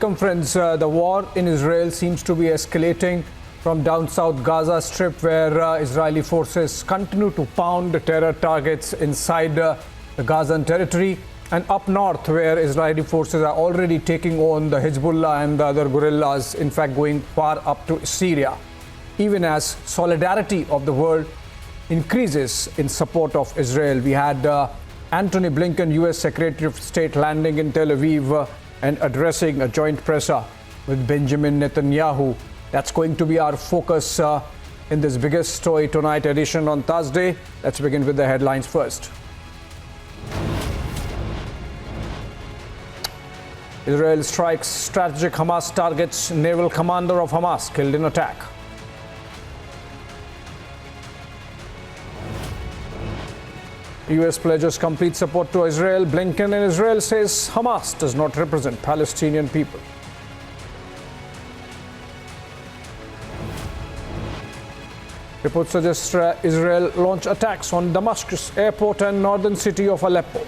Welcome friends. The war in Israel seems to be escalating from down south Gaza Strip, where Israeli forces continue to pound terror targets inside the Gazan territory, and up north where Israeli forces are already taking on the Hezbollah and the other guerrillas, in fact going far up to Syria, even as solidarity of the world increases in support of Israel. We had Antony Blinken, US Secretary of State, landing in Tel Aviv and addressing a joint presser with Benjamin Netanyahu. That's going to be our focus in this biggest story tonight edition on Thursday. Let's begin with the headlines first. Israel strikes strategic Hamas targets. Naval commander of Hamas killed in attack. US pledges complete support to Israel. Blinken in Israel says Hamas does not represent Palestinian people. Reports suggest Israel launch attacks on Damascus airport and northern city of Aleppo.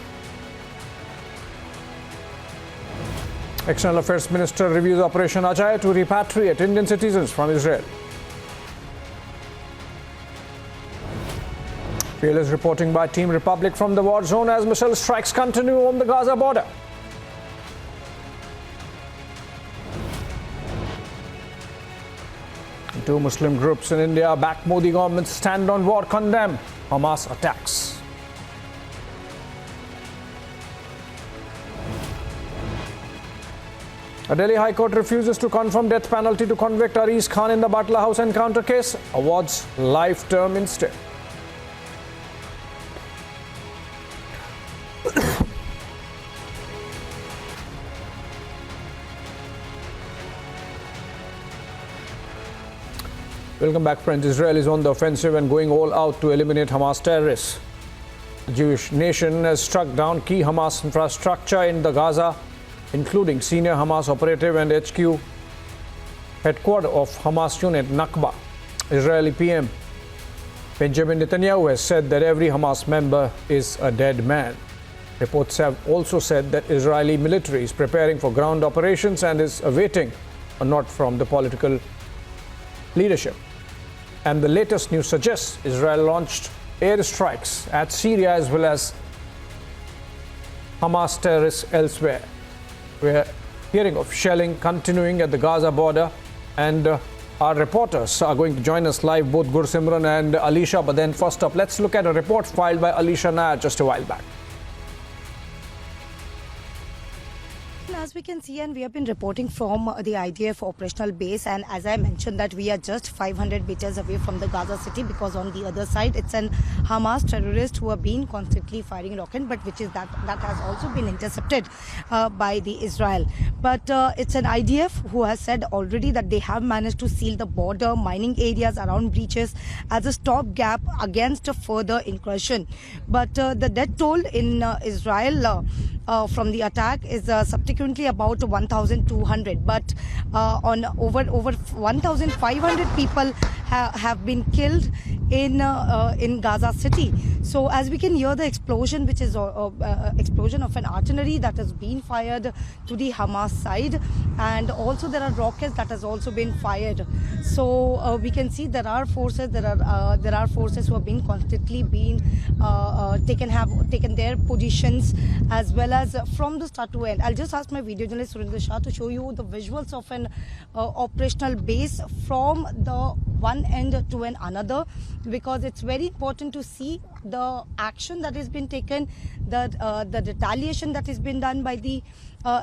External Affairs Minister reviews Operation Ajay to repatriate Indian citizens from Israel. Fearless reporting by Team Republic from the war zone as missile strikes continue on the Gaza border. Two Muslim groups in India back Modi government's stand on war, condemn Hamas attacks. A Delhi High Court refuses to confirm death penalty to convict Aris Khan in the Butler House encounter case, awards life term instead. Welcome back, friends. Israel is on the offensive and going all out to eliminate Hamas terrorists. The Jewish nation has struck down key Hamas infrastructure in the Gaza, including senior Hamas operative and HQ headquarters of Hamas unit Nakba. Israeli PM Benjamin Netanyahu has said that every Hamas member is a dead man. Reports have also said that Israeli military is preparing for ground operations and is awaiting a nod from the political leadership. And the latest news suggests Israel launched airstrikes at Syria as well as Hamas terrorists elsewhere. We're hearing of shelling continuing at the Gaza border, and our reporters are going to join us live, both Gursimran and Alisha. But then first up, let's look at a report filed by Alisha Nair just a while back. As we can see, and we have been reporting from the IDF operational base, and as I mentioned that we are just 500 meters away from the Gaza city, because on the other side it's an Hamas terrorist who have been constantly firing rocket, but which is that has also been intercepted by the Israel. But it's an IDF who has said already that they have managed to seal the border, mining areas around breaches as a stopgap against a further incursion. But the death toll in Israel from the attack is subsequently about 1,200, but on over 1,500 people have been killed in Gaza city. So as we can hear the explosion, which is explosion of an artillery that has been fired to the Hamas side, and also there are rockets that has also been fired. So we can see there are forces who have been constantly taken their positions, as well as from the start to end. I'll just ask my video journalist Surinder Shah to show you the visuals of an operational base from the one end to another, because it's very important to see the action that has been taken, the retaliation that has been done by the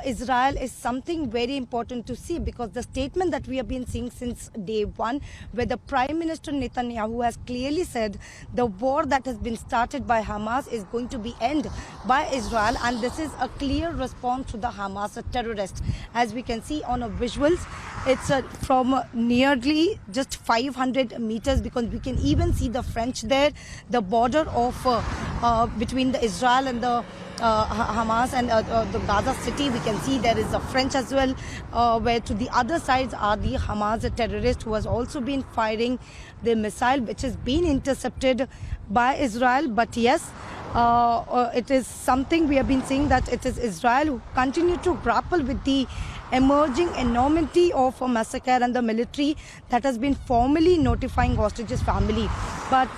Israel is something very important to see, because the statement that we have been seeing since day one, where the Prime Minister Netanyahu has clearly said the war that has been started by Hamas is going to be ended by Israel, and this is a clear response to the Hamas terrorists. As we can see on the visuals, it's from nearly just 500 meters, because we can even see the French there, the border of between the Israel and the Hamas and the Gaza city. We can see there is a French as well, where to the other sides are the Hamas terrorists who has also been firing the missile, which has been intercepted by Israel. But yes, it is something we have been seeing, that it is Israel who continue to grapple with the emerging enormity of a massacre and the military that has been formally notifying hostages' family. But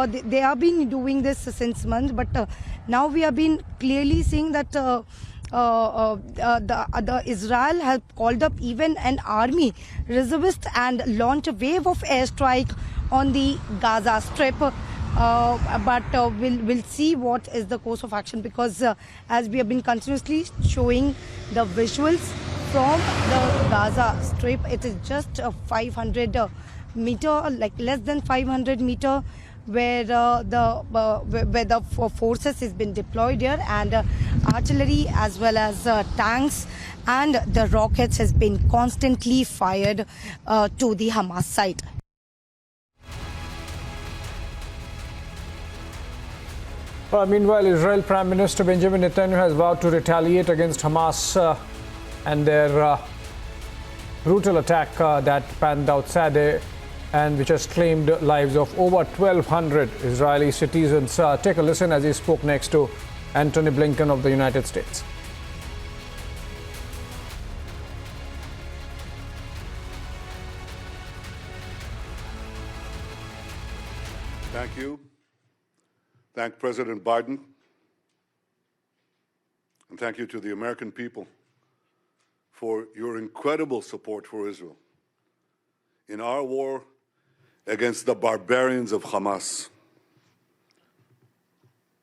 they have been doing this since months, but now we have been clearly seeing that the Israel has called up even an army reservist and launched a wave of airstrike on the Gaza Strip. We'll see what is the course of action, because as we have been continuously showing the visuals from the Gaza Strip, it is just 500 meter, like less than 500 meter, where the forces has been deployed here, and artillery as well as tanks and the rockets has been constantly fired to the Hamas site. Meanwhile, Israel Prime Minister Benjamin Netanyahu has vowed to retaliate against Hamas and their brutal attack that panned out Saturday, and which has claimed lives of over 1,200 Israeli citizens. Take a listen as he spoke next to Antony Blinken of the United States. Thank you. Thank President Biden. And thank you to the American people for your incredible support for Israel in our war against the barbarians of Hamas.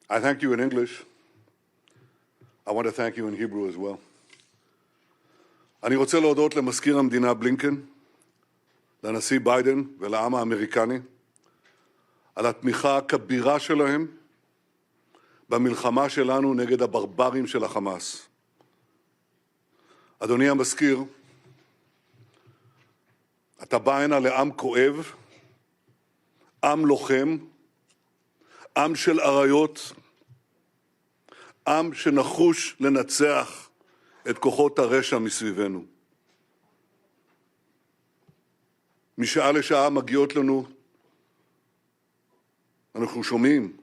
I thank you in English. I want to thank you in Hebrew as well. אני רוצה להודות למזכיר המדינה בלינקן, לנשיא ביידן ולעם האמריקני על התמיכה הכבירה שלהם במלחמה שלנו נגד הברברים של החמאס. אדוני המזכיר, אתה בא הנה לעם כואב, עם לוחם, עם של אריות, עם שנחוש לנצח את כוחות הרשע מסביבנו. משעה לשעה מגיעות לנו, אנחנו שומעים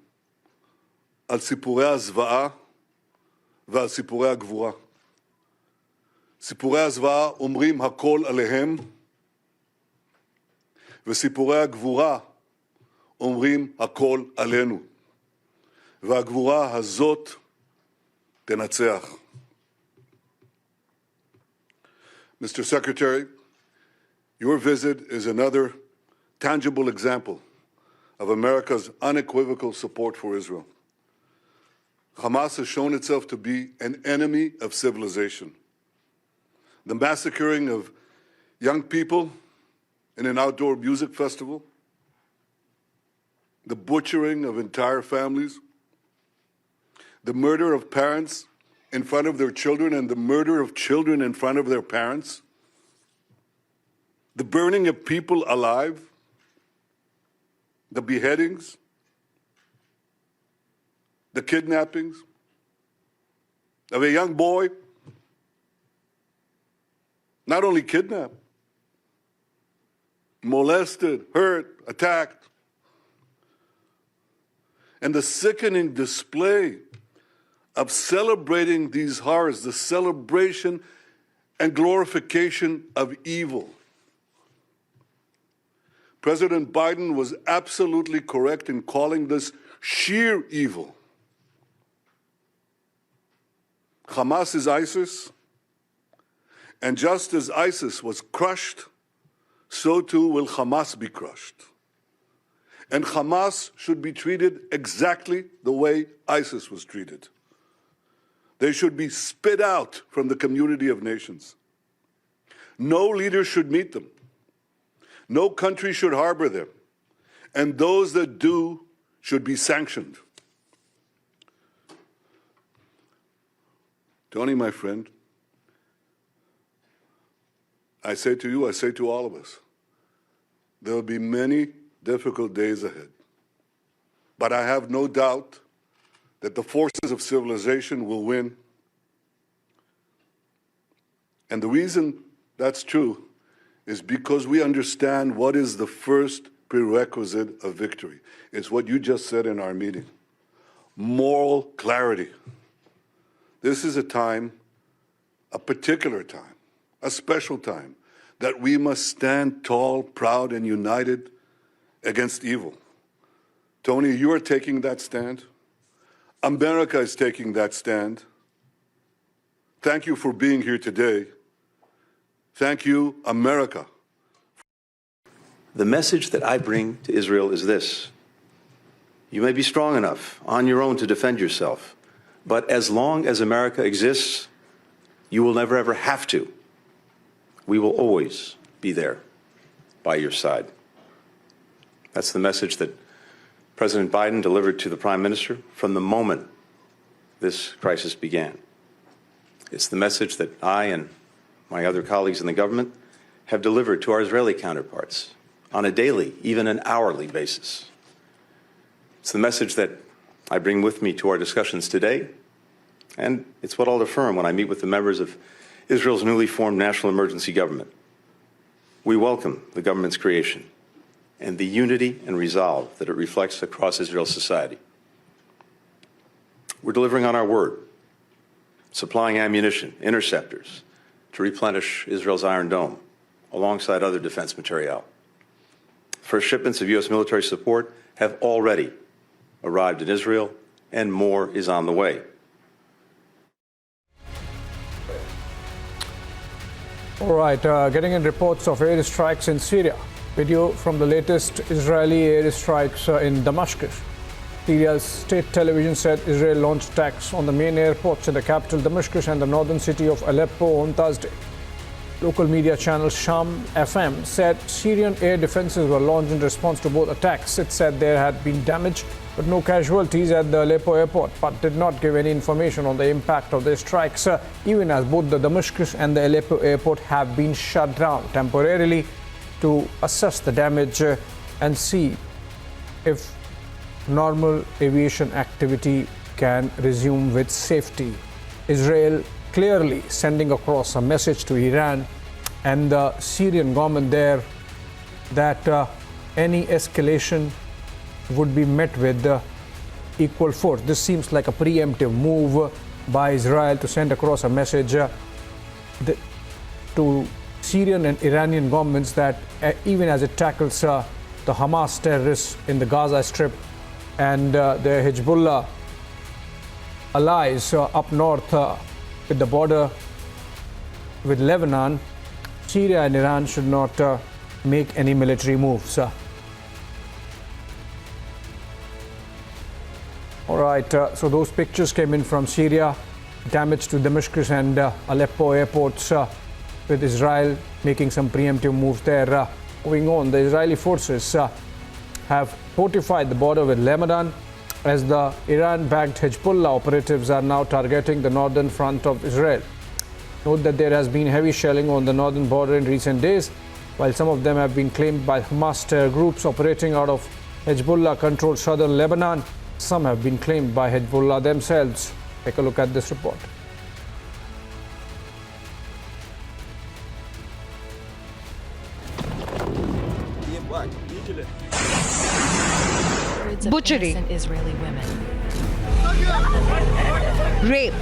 על סיפורי הזוועה ועל סיפורי הגבורה. סיפורי הזוועה אומרים הכל עליהם, וסיפורי הגבורה אומרים הכל עלינו. והגבורה הזאת תנצח. Mr. Secretary, your visit is another tangible example of America's unequivocal support for Israel. Hamas has shown itself to be an enemy of civilization. The massacring of young people in an outdoor music festival, the butchering of entire families, the murder of parents in front of their children and the murder of children in front of their parents, the burning of people alive, the beheadings, the kidnappings of a young boy, not only kidnapped, molested, hurt, attacked, and the sickening display of celebrating these horrors, the celebration and glorification of evil. President Biden was absolutely correct in calling this sheer evil. Hamas is ISIS, and just as ISIS was crushed, so too will Hamas be crushed. And Hamas should be treated exactly the way ISIS was treated. They should be spit out from the community of nations. No leader should meet them. No country should harbor them. And those that do should be sanctioned. Tony, my friend, I say to you, I say to all of us, there will be many difficult days ahead. But I have no doubt that the forces of civilization will win. And the reason that's true is because we understand what is the first prerequisite of victory. It's what you just said in our meeting. Moral clarity. This is a time a particular time, a special time, that we must stand tall, proud, and united against evil. Tony, you are taking that stand. America is taking that stand. Thank you for being here today. Thank you, America. The message that I bring to Israel is this. You may be strong enough on your own to defend yourself, but as long as America exists, you will never ever have to. We will always be there by your side. That's the message that President Biden delivered to the Prime Minister from the moment this crisis began. It's the message that I and my other colleagues in the government have delivered to our Israeli counterparts on a daily, even an hourly basis. It's the message that I bring with me to our discussions today, and it's what I'll affirm when I meet with the members of Israel's newly formed national emergency government. We welcome the government's creation and the unity and resolve that it reflects across Israel's society. We're delivering on our word, supplying ammunition, interceptors, to replenish Israel's Iron Dome, alongside other defense materiel. First shipments of U.S. military support have already arrived in Israel, and more is on the way. All right, getting in reports of airstrikes in Syria. Video from the latest Israeli airstrikes in Damascus. Syria's state television said Israel launched attacks on the main airports in the capital Damascus and the northern city of Aleppo on Thursday. Local media channel Sham FM said Syrian air defenses were launched in response to both attacks. It said there had been damage but no casualties at the Aleppo airport, but did not give any information on the impact of the strikes, even as both the Damascus and the Aleppo airport have been shut down temporarily to assess the damage and see if normal aviation activity can resume with safety. Israel clearly sending across a message to Iran and the Syrian government there that any escalation would be met with equal force. This seems like a preemptive move by Israel to send across a message to Syrian and Iranian governments that even as it tackles the Hamas terrorists in the Gaza Strip and the Hezbollah allies up north with the border with Lebanon, Syria and Iran should not make any military moves. All right, so those pictures came in from Syria, damage to Damascus and Aleppo airports, with Israel making some preemptive moves there. Going on, the Israeli forces have fortified the border with Lebanon as the Iran-backed Hezbollah operatives are now targeting the northern front of Israel. Note that there has been heavy shelling on the northern border in recent days, while some of them have been claimed by Hamas terror groups operating out of Hezbollah-controlled southern Lebanon. Some have been claimed by Hezbollah themselves. Take a look at this report. Butchery, Israeli women rape,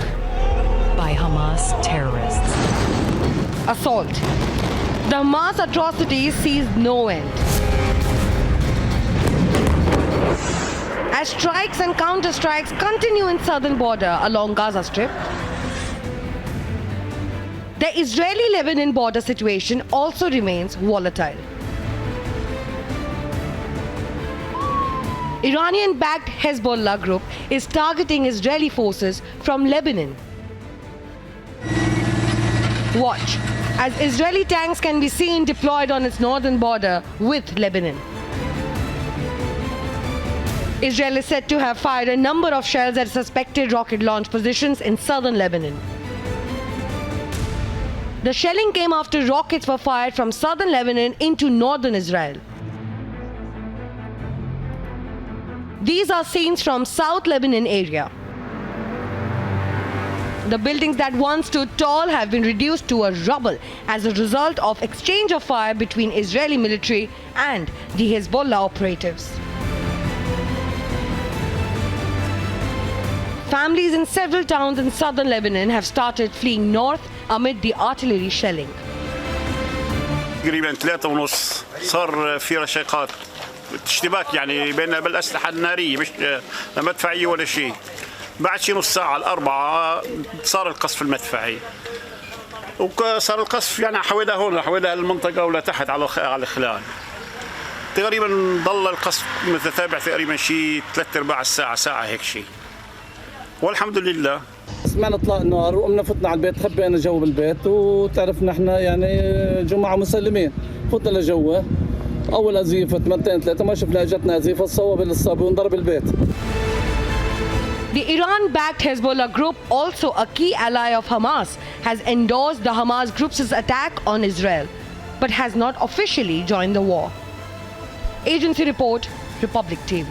by Hamas terrorists. assault. The Hamas atrocities sees no end. As strikes and counter-strikes continue in southern border along Gaza Strip, the Israeli-Lebanon border situation also remains volatile. Iranian-backed Hezbollah group is targeting Israeli forces from Lebanon. Watch as Israeli tanks can be seen deployed on its northern border with Lebanon. Israel is said to have fired a number of shells at suspected rocket launch positions in southern Lebanon. The shelling came after rockets were fired from southern Lebanon into northern Israel. These are scenes from South Lebanon area. The buildings that once stood tall have been reduced to a rubble as a result of exchange of fire between Israeli military and the Hezbollah operatives. Families in several towns in southern Lebanon have started fleeing north amid the artillery shelling. تقريبا 3:30 صار في رشقات اشتباك يعني بيننا بالأسلحة النارية مش مدفعية ولا شيء. بعد شي نص ساعة 4 صار القصف المدفعي. وصار القصف يعني حوالي هون حوالي المنطقة ولا تحت على الخلال. تقريبا ضل القصف متتابع تقريبا شي 3/4 الساعة ساعة هيك شيء. والحمد لله. سمعنا اطلاق نار وقمنا فتنا على البيت خبينا جو بالبيت وتعرف نحن يعني جماعة مسلمين فتنا لجوا أول أزيفة 2-3 ما شفنا اجتنا أزيفة صوب للصبي وانضرب البيت. The Iran-backed Hezbollah group, also a key ally of Hamas, has endorsed the Hamas group's attack on Israel, but has not officially joined the war. Agency Report, Republic TV.